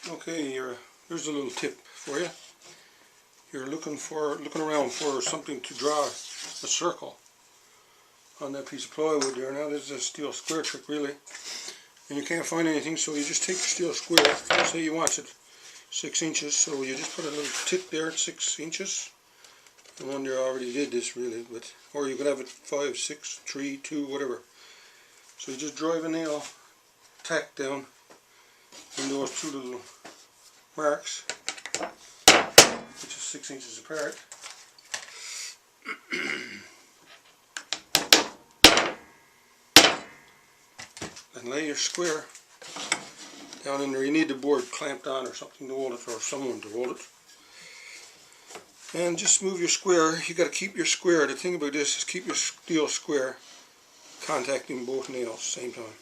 Okay, here's a little tip for you. You're looking around for something to draw a circle on that piece of plywood there. Now this is a steel square trick really, and you can't find anything, so you just take your steel square. Say you want it 6 inches, so you just put a little tick there at 6 inches. The one there already did this really, but or you could have it 5, 6, 3, 2, whatever. So you just drive a nail tack down in those two little marks, which is 6 inches apart. And lay your square down in there. You need the board clamped on or something to hold it, or someone to hold it. And just move your square. You got to keep your square. The thing about this is keep your steel square contacting both nails at the same time.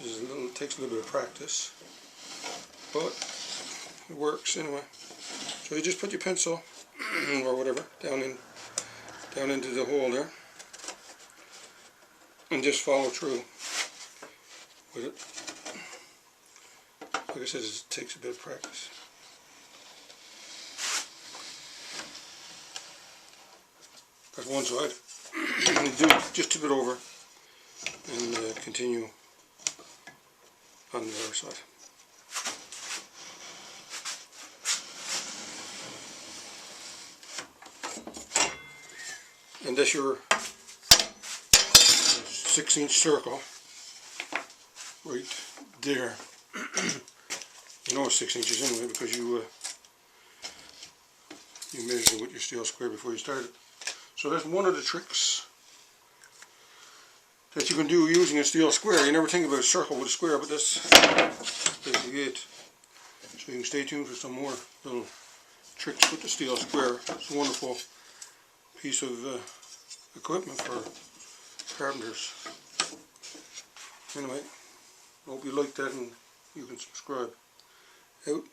It takes a little bit of practice, but it works anyway. So you just put your pencil or whatever down into the hole there, and just follow through with it. Like I said, it takes a bit of practice. That's one side. Do just a bit over and continue on the other side. And that's your 6-inch circle right there. You know it's 6 inches anyway because you measured with your steel square before you started. So that's one of the tricks that you can do using a steel square. You never think about a circle with a square, but that's basically it. So you can stay tuned for some more little tricks with the steel square. It's a wonderful piece of equipment for carpenters. Anyway, I hope you like that and you can subscribe. Out.